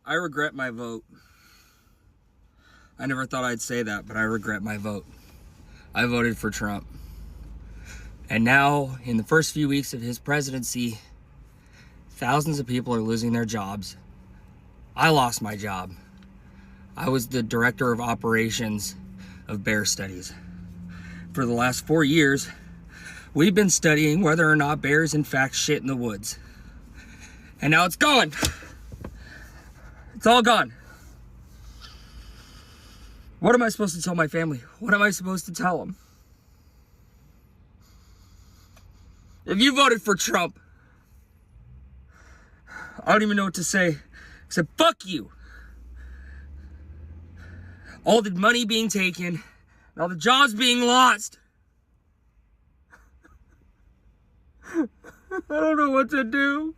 I regret my vote. I never thought I'd say that, but I regret my vote. I voted for Trump. And now, in the first few weeks of his presidency, thousands of people are losing their jobs. I lost my job. I was the director of operations of bear studies. For the last 4 years, we've been studying whether or not bears in fact shit in the woods. And now it's gone. It's all gone. What am I supposed to tell my family? What am I supposed to tell them? If you voted for Trump, I don't even know what to say except fuck you. All the money being taken, and all the jobs being lost. I don't know what to do.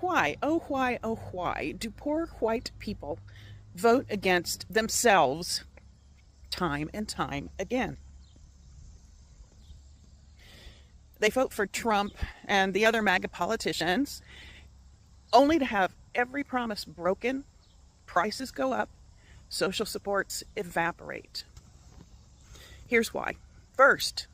Why, oh why do poor white people vote against themselves time and time again? They vote for Trump and the other MAGA politicians only to have every promise broken, prices go up, social supports evaporate. Here's why. First,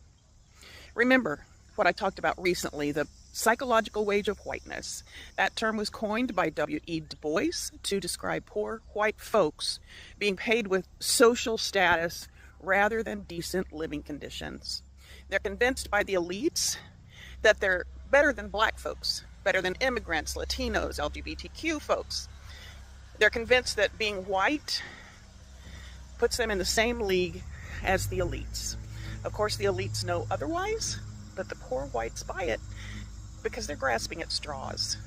remember what I talked about recently, the psychological wage of whiteness. That term was coined by W.E. Du Bois to describe poor white folks being paid with social status rather than decent living conditions. They're convinced by the elites that they're better than black folks, better than immigrants, Latinos, LGBTQ folks. They're convinced that being white puts them in the same league as the elites. Of course, the elites know otherwise, but the poor whites buy it because they're grasping at straws.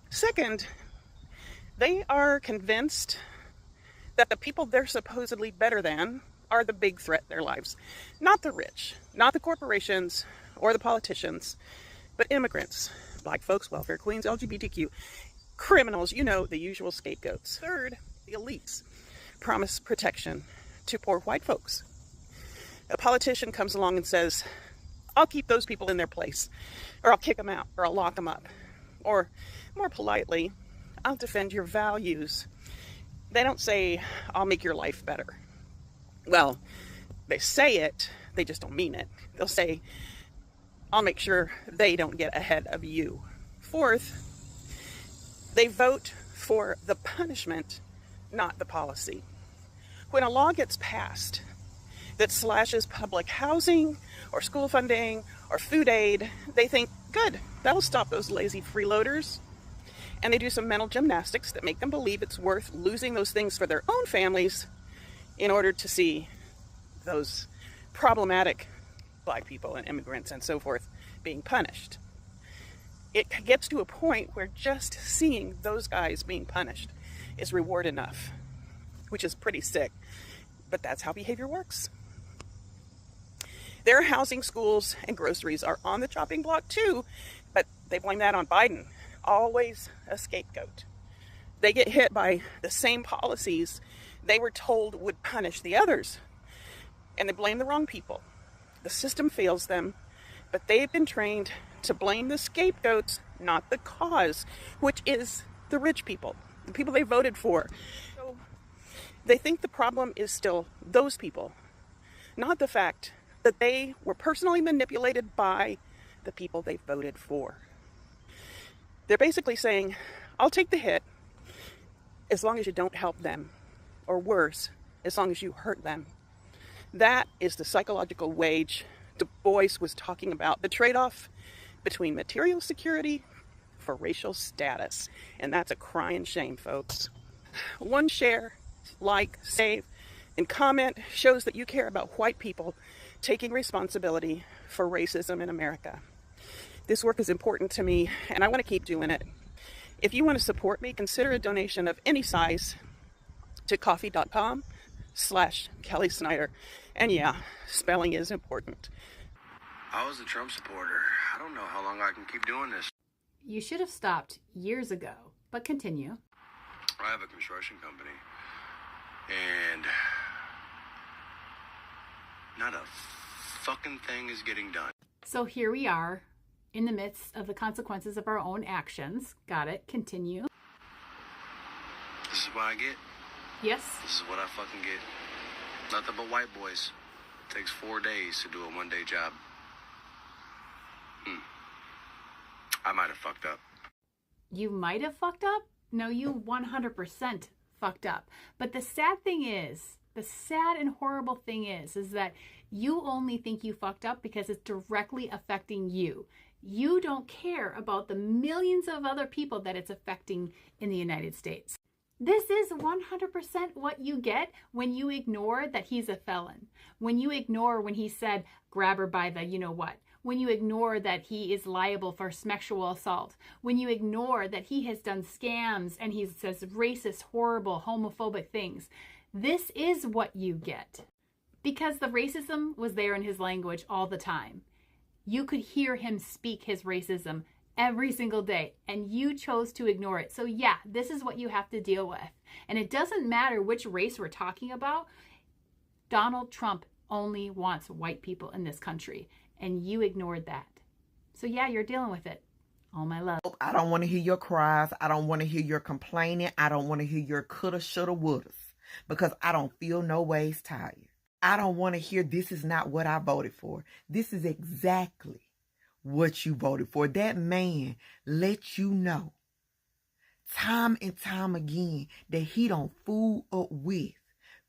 Second, they are convinced that the people they're supposedly better than are the big threat in their lives. Not the rich, not the corporations or the politicians, but immigrants, black folks, welfare queens, LGBTQ, criminals, you know, the usual scapegoats. Third, the elites promise protection to poor white folks. A politician comes along and says, I'll keep those people in their place, or I'll kick them out, or I'll lock them up. Or, more politely, I'll defend your values. They don't say, I'll make your life better. Well, they say it, they just don't mean it. They'll say, I'll make sure they don't get ahead of you. Fourth, they vote for the punishment, not the policy. When a law gets passed that slashes public housing or school funding or food aid, they think, good, that'll stop those lazy freeloaders. And they do some mental gymnastics that make them believe it's worth losing those things for their own families in order to see those problematic black people and immigrants and so forth being punished. It gets to a point where just seeing those guys being punished is reward enough, which is pretty sick, but that's how behavior works. Their housing, schools, and groceries are on the chopping block too, but they blame that on Biden. Always a scapegoat. They get hit by the same policies they were told would punish the others, and they blame the wrong people. The system fails them, but they've been trained to blame the scapegoats, not the cause, which is the rich people, the people they voted for. So they think the problem is still those people, not the fact that they were personally manipulated by the people they voted for. They're basically saying, I'll take the hit as long as you don't help them, or worse, as long as you hurt them. That is the psychological wage Du Bois was talking about, the trade-off between material security for racial status. And that's a crying shame, folks. One share, like, save, and comment shows that you care about white people taking responsibility for racism in America. This work is important to me, and I want to keep doing it. If you want to support me, consider a donation of any size to coffee.com/Kelly Snyder. And yeah, spelling is important. I was a Trump supporter. I don't know how long I can keep doing this. You should have stopped years ago, but continue. I have a construction company, and not a fucking thing is getting done. So here we are, in the midst of the consequences of our own actions. Got it. Continue. This is what I get. Yes? This is what I fucking get. Nothing but white boys. Takes 4 days to do a 1-day job. I might have fucked up. You might have fucked up? No, you 100% fucked up. But the sad thing is, the sad and horrible thing is that you only think you fucked up because it's directly affecting you. You don't care about the millions of other people that it's affecting in the United States. This is 100% what you get when you ignore that he's a felon. When you ignore when he said, grab her by the you-know-what. When you ignore that he is liable for sexual assault. When you ignore that he has done scams and he says racist, horrible, homophobic things. This is what you get. Because the racism was there in his language all the time. You could hear him speak his racism every single day, and you chose to ignore it. So yeah, this is what you have to deal with. And it doesn't matter which race we're talking about. Donald Trump only wants white people in this country, and you ignored that. So yeah, you're dealing with it. All my love. I don't want to hear your cries. I don't want to hear your complaining. I don't want to hear your coulda, shoulda, wouldas, because I don't feel no ways tired. I don't want to hear this is not what I voted for. This is exactly what you voted for. That man let you know time and time again that he don't fool up with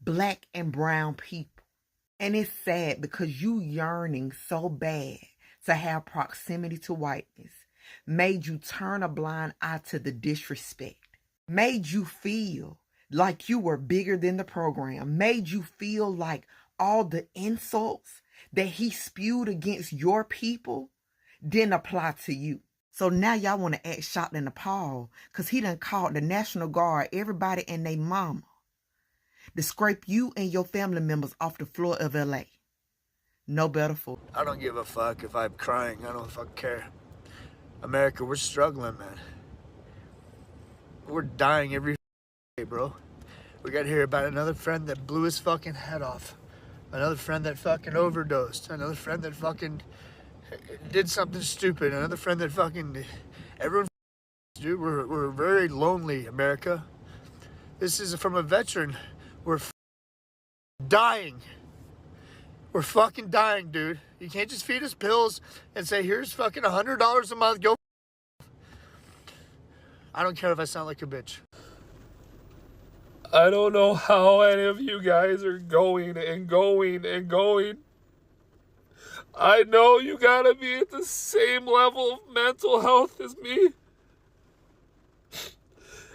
black and brown people. And it's sad because you yearning so bad to have proximity to whiteness made you turn a blind eye to the disrespect, made you feel like you were bigger than the program, made you feel like all the insults that he spewed against your people didn't apply to you. So now y'all want to act shocked and appalled because he done called the National Guard, everybody and they mama, to scrape you and your family members off the floor of LA. No better fool. I don't give a fuck if I'm crying. I don't fucking care. America, we're struggling, man. We're dying every day, bro. We got to hear about another friend that blew his fucking head off. Another friend that fucking overdosed. Another friend that fucking did something stupid. Another friend that fucking... Everyone... Dude, we're very lonely, America. This is from a veteran. We're dying. We're fucking dying, dude. You can't just feed us pills and say, here's fucking $100 a month. Go. I don't care if I sound like a bitch. I don't know how any of you guys are going and going and going. I know you gotta be at the same level of mental health as me.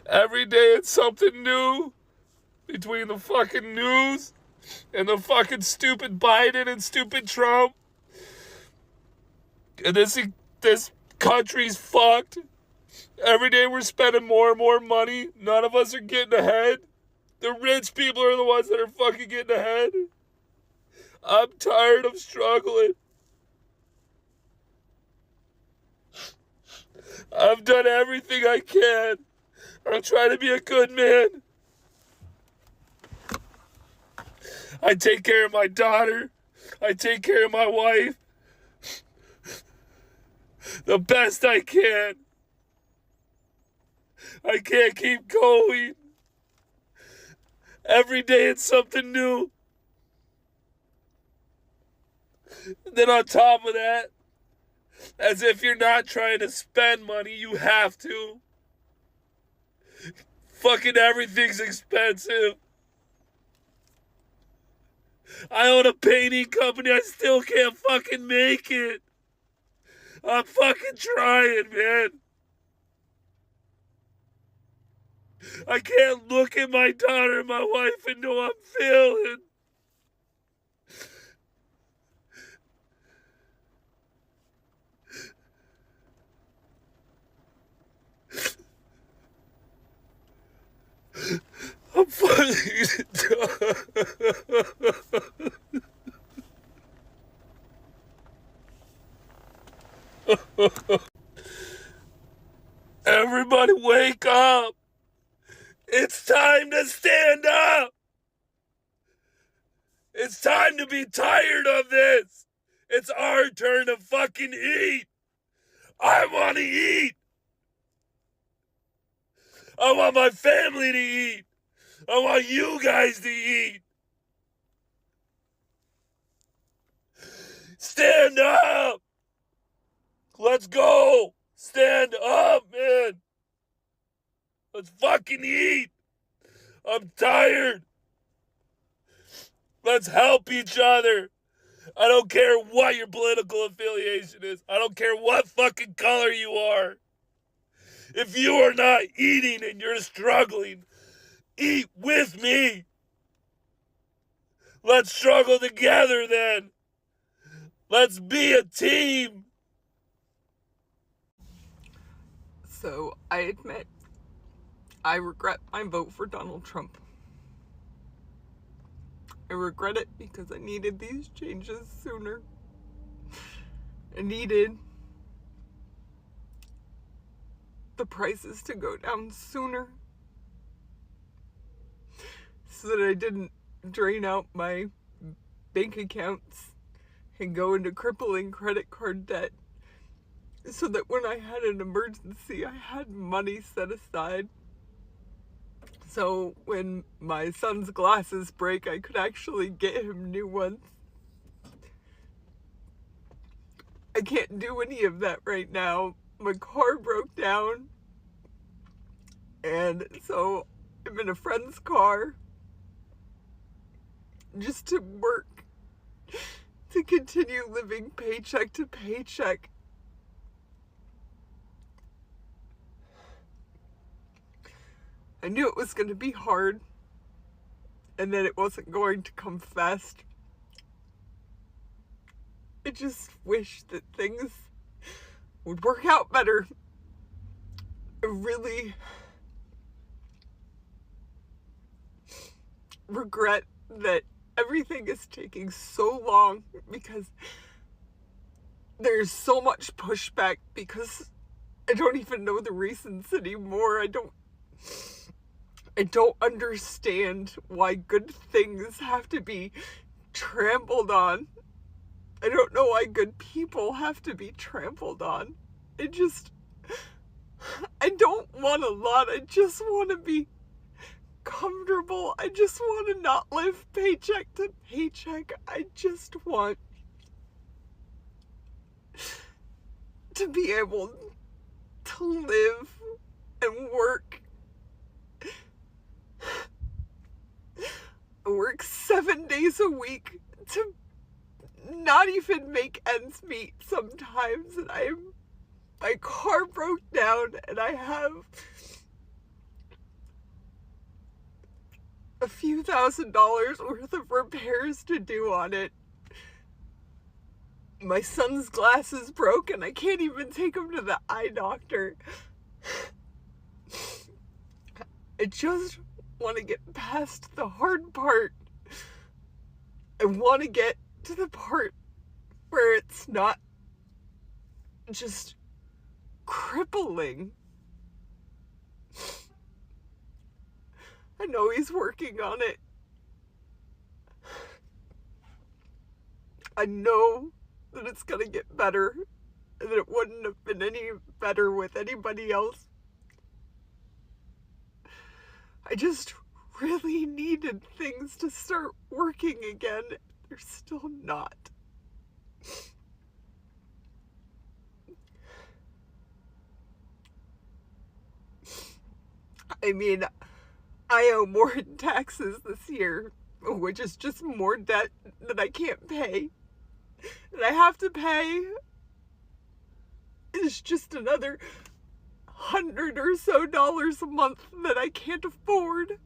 Every day it's something new between the fucking news and the fucking stupid Biden and stupid Trump. And this country's fucked. Every day we're spending more and more money. None of us are getting ahead. The rich people are the ones that are fucking getting ahead. I'm tired of struggling. I've done everything I can. I'm trying to be a good man. I take care of my daughter. I take care of my wife. The best I can. I can't keep going. Every day it's something new. And then on top of that, as if you're not trying to spend money, you have to. Fucking everything's expensive. I own a painting company, I still can't fucking make it. I'm fucking trying, man. I can't look at my daughter and my wife and know I'm failing. I'm fucking done. Everybody wake up. It's time to stand up. It's time to be tired of this. It's our turn to fucking eat. I want to eat. I want my family to eat. I want you guys to eat. Stand up. Let's go. Stand up, man. Let's fucking eat. I'm tired. Let's help each other. I don't care what your political affiliation is. I don't care what fucking color you are. If you are not eating and you're struggling, eat with me. Let's struggle together then. Let's be a team. So I admit, I regret my vote for Donald Trump. I regret it because I needed these changes sooner. I needed the prices to go down sooner so that I didn't drain out my bank accounts and go into crippling credit card debt, so that when I had an emergency, I had money set aside. So when my son's glasses break, I could actually get him new ones. I can't do any of that right now. My car broke down, and so I'm in a friend's car just to work, to continue living paycheck to paycheck. I knew it was going to be hard, and that it wasn't going to come fast. I just wish that things would work out better. I really regret that everything is taking so long, because there's so much pushback, because I don't even know the reasons anymore. I don't understand why good things have to be trampled on. I don't know why good people have to be trampled on. I don't want a lot. I just want to be comfortable. I just want to not live paycheck to paycheck. I just want to be able to live and work. I work 7 days a week to not even make ends meet sometimes, and my car broke down, and I have a few $1,000s worth of repairs to do on it. My son's glasses broke, and I can't even take him to the eye doctor. I just want to get past the hard part. I want to get to the part where it's not just crippling. I know he's working on it. I know that it's gonna get better, and that it wouldn't have been any better with anybody else. I just really needed things to start working again. They're still not. I mean, I owe more in taxes this year, which is just more debt that I can't pay. And I have to pay. It's just another $100 or so a month that I can't afford.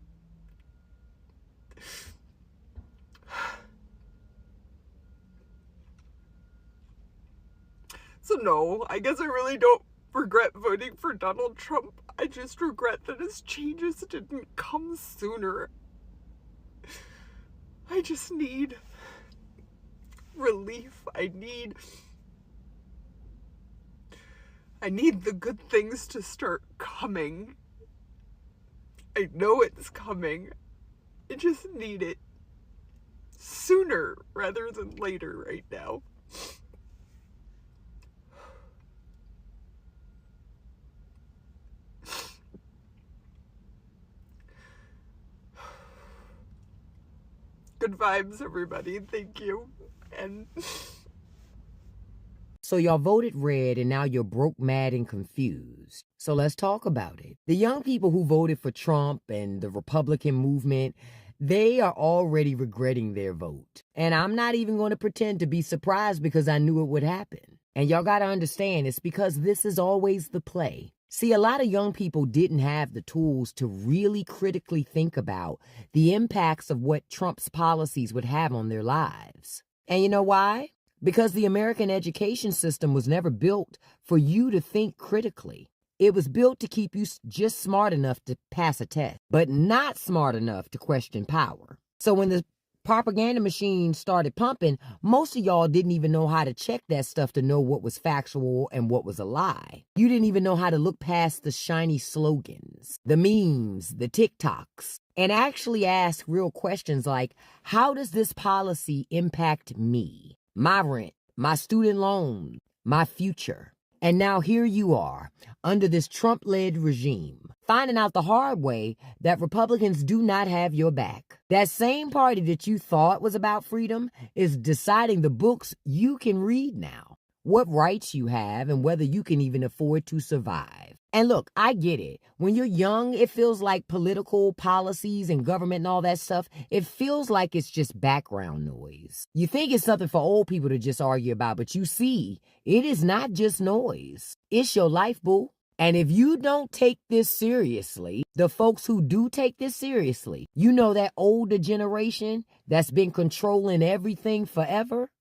So no, I guess I really don't regret voting for Donald Trump. I just regret that his changes didn't come sooner. I just need relief. I need the good things to start coming. I know it's coming. I just need it sooner rather than later right now. Good vibes, everybody. Thank you. And So y'all voted red and now you're broke, mad, and confused. So let's talk about it. The young people who voted for Trump and the Republican movement, they are already regretting their vote. And I'm not even going to pretend to be surprised because I knew it would happen. And y'all got to understand, it's because this is always the play. See, a lot of young people didn't have the tools to really critically think about the impacts of what Trump's policies would have on their lives. And you know why? Because the American education system was never built for you to think critically. It was built to keep you just smart enough to pass a test, but not smart enough to question power. So when the propaganda machine started pumping, most of y'all didn't even know how to check that stuff to know what was factual and what was a lie. You didn't even know how to look past the shiny slogans, the memes, the TikToks, and actually ask real questions like, how does this policy impact me? My rent, my student loan, my future. And now here you are, under this Trump-led regime, finding out the hard way that Republicans do not have your back. That same party that you thought was about freedom is deciding the books you can read now, what rights you have, and whether you can even afford to survive. And look, I get it. When you're young, it feels like political policies and government and all that stuff, it feels like it's just background noise. You think it's something for old people to just argue about, but you see, it is not just noise. It's your life, boo. And if you don't take this seriously, the folks who do take this seriously, you know that older generation that's been controlling everything forever,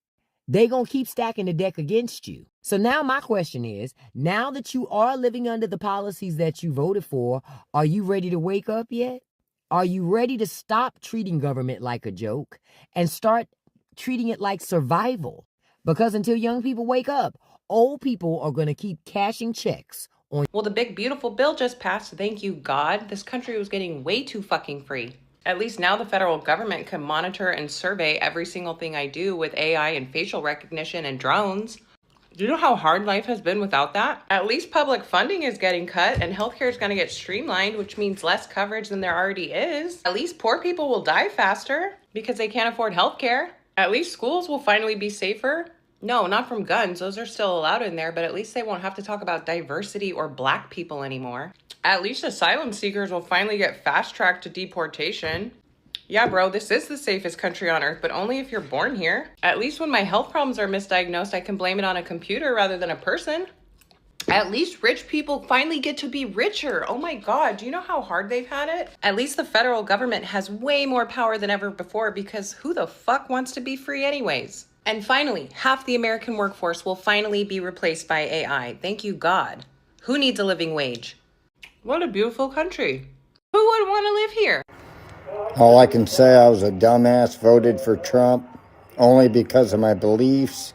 they gonna keep stacking the deck against you. So now my question is, now that you are living under the policies that you voted for, are you ready to wake up yet? Are you ready to stop treating government like a joke and start treating it like survival? Because until young people wake up, old people are gonna keep cashing checks on. Well, the big beautiful bill just passed. Thank you, God. This country was getting way too fucking free. At least now the federal government can monitor and survey every single thing I do with AI and facial recognition and drones. Do you know how hard life has been without that? At least public funding is getting cut and healthcare is going to get streamlined, which means less coverage than there already is. At least poor people will die faster because they can't afford healthcare. At least schools will finally be safer. No, not from guns. Those are still allowed in there, but at least they won't have to talk about diversity or black people anymore. At least asylum seekers will finally get fast-tracked to deportation. Yeah, bro, this is the safest country on earth, but only if you're born here. At least when my health problems are misdiagnosed, I can blame it on a computer rather than a person. At least rich people finally get to be richer. Oh my God, do you know how hard they've had it? At least the federal government has way more power than ever before because who the fuck wants to be free anyways? And finally, half the American workforce will finally be replaced by AI. Thank you, God. Who needs a living wage? What a beautiful country. Who would want to live here? All I can say, I was a dumbass, voted for Trump only because of my beliefs.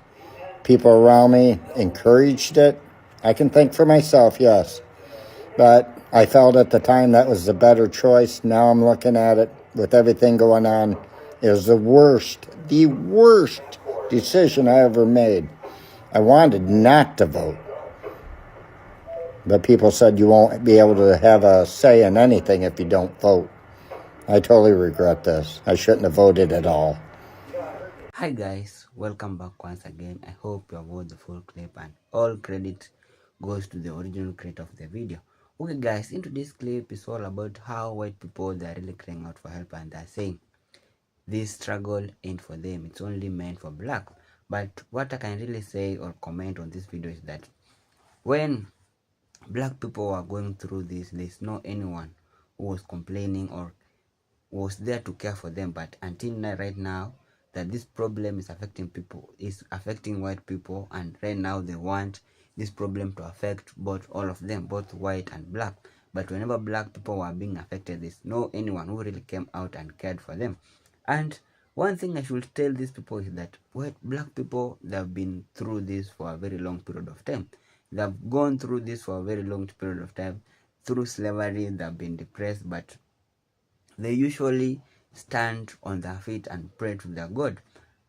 People around me encouraged it. I can think for myself, yes. But I felt at the time that was the better choice. Now I'm looking at it with everything going on. It was the worst decision I ever made. I wanted not to vote. But people said you won't be able to have a say in anything if you don't vote. I totally regret this. I shouldn't have voted at all. Hi guys, welcome back once again. I hope you have watched the full clip and all credit goes to the original creator of the video. Okay guys, into this clip is all about how white people, they are really crying out for help and they're saying this struggle ain't for them, it's only meant for black. But what I can really say or comment on this video is that when black people are going through this, there's no anyone who was complaining or was there to care for them. But until now, right now, that this problem is affecting people, is affecting white people, and right now they want this problem to affect both, all of them, both white and black. But whenever black people were being affected, there's no anyone who really came out and cared for them. And one thing I should tell these people is that black people, they've been through this for a very long period of time. They've gone through this for a very long period of time. Through slavery, they've been depressed, but they usually stand on their feet and pray to their God.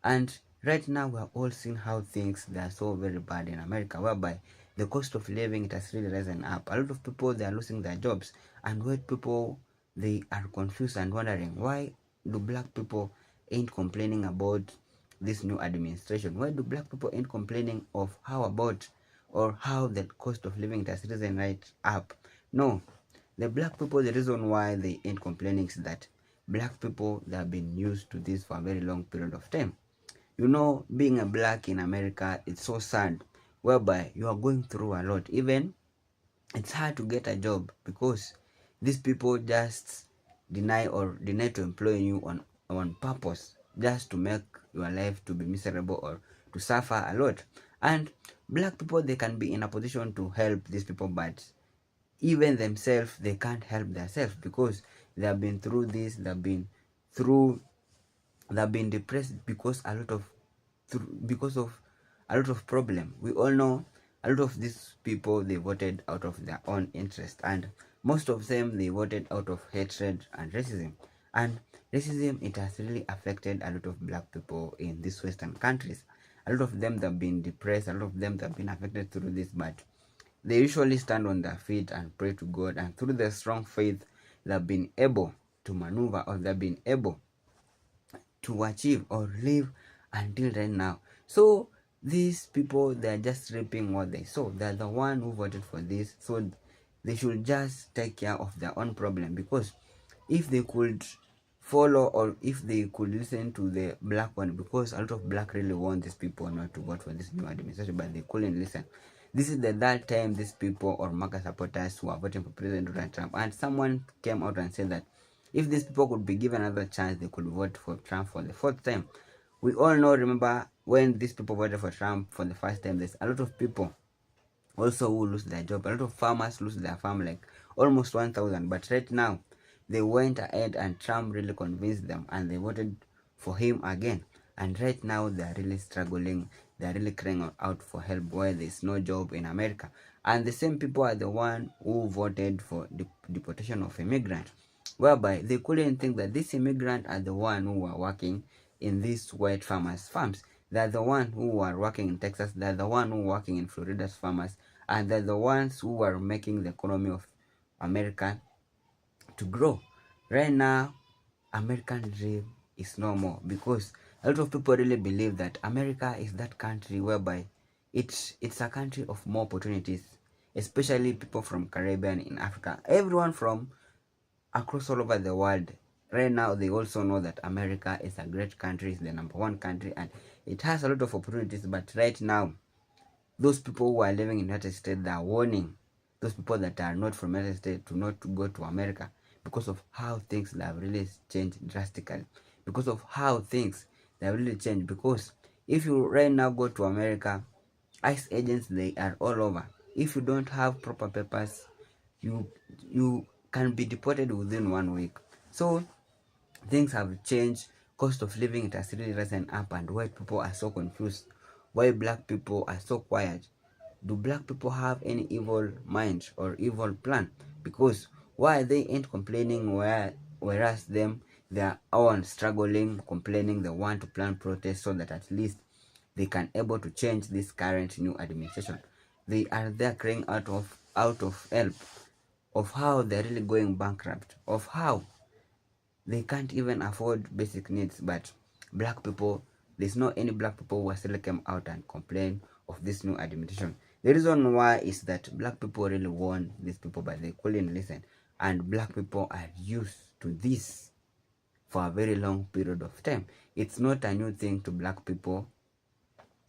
And right now, we're all seeing how things, they are so very bad in America, whereby the cost of living, it has really risen up. A lot of people, they are losing their jobs. And white people, they are confused and wondering, why do black people ain't complaining about this new administration? Why do black people ain't complaining of how about or how the cost of living has risen right up? No, the black people, the reason why they ain't complaining is that black people, they have been used to this for a very long period of time. You know, being a black in America, it's so sad, whereby you are going through a lot. Even it's hard to get a job because these people just deny to employ you on purpose, just to make your life to be miserable or to suffer a lot. And black people, they can be in a position to help these people, but even themselves, they can't help themselves because they have been through this, they've been depressed because a lot of problem. We all know a lot of these people, they voted out of their own interest, and most of them, they voted out of hatred and racism. And racism, it has really affected a lot of black people in these Western countries. A lot of them, that have been depressed, a lot of them that have been affected through this, but they usually stand on their feet and pray to God, and through their strong faith, they've been able to maneuver, or they've been able to achieve or live until right now. So these people, they are just reaping what they sow. They're the one who voted for this, so they should just take care of their own problem. Because if they could follow, or if they could listen to the black one, because a lot of black really want these people not to vote for this new administration, but they couldn't listen. This is the third time these people or MAGA supporters who are voting for President Donald Trump, and someone came out and said that if these people could be given another chance, they could vote for Trump for the fourth time. We all know, remember, when these people voted for Trump for the first time, there's a lot of people also who lose their job. A lot of farmers lose their farm, like almost 1,000. But right now, they went ahead and Trump really convinced them, and they voted for him again. And right now, they're really struggling. They're really crying out for help where there's no job in America. And the same people are the one who voted for the deportation of immigrants, whereby they couldn't think that these immigrants are the one who are working in these white farmers' farms. They're the one who are working in Texas. They're the one who are working in Florida's farmers. And they're the ones who are making the economy of America to grow. Right now, American dream is no more, because a lot of people really believe that America is that country whereby it's a country of more opportunities, especially people from Caribbean, in Africa. Everyone from across all over the world, right now, they also know that America is a great country, it's the #1 country, and it has a lot of opportunities. But right now, those people who are living in the United States, they are warning those people that are not from the United States to not to go to America, because of how things have really changed drastically, because of how things have really changed. Because if you right now go to America, ICE agents, they are all over. If you don't have proper papers, you can be deported within 1 week. So things have changed. Cost of living, it has really risen up, and white people are so confused. Why black people are so quiet? Do black people have any evil mind or evil plan? Because why they ain't complaining, whereas them, they are all struggling, complaining, they want to plan protests so that at least they can able to change this current new administration. They are there crying out of help, of how they're really going bankrupt, of how they can't even afford basic needs. But black people, there's not any black people who still came out and complain of this new administration. The reason why is that black people really want these people, but they couldn't listen. And black people are used to this for a very long period of time. It's not a new thing to black people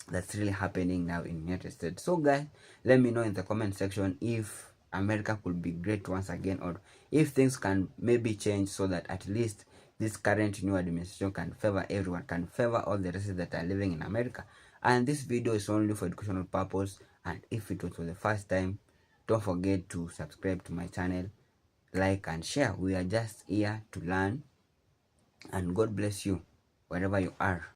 that's really happening now in the United States. So guys, let me know in the comment section if America could be great once again, or if things can maybe change so that at least this current new administration can favor everyone, can favor all the races that are living in America. And this video is only for educational purpose, and if it was for the first time, don't forget to subscribe to my channel, like and share. We are just here to learn, and God bless you wherever you are.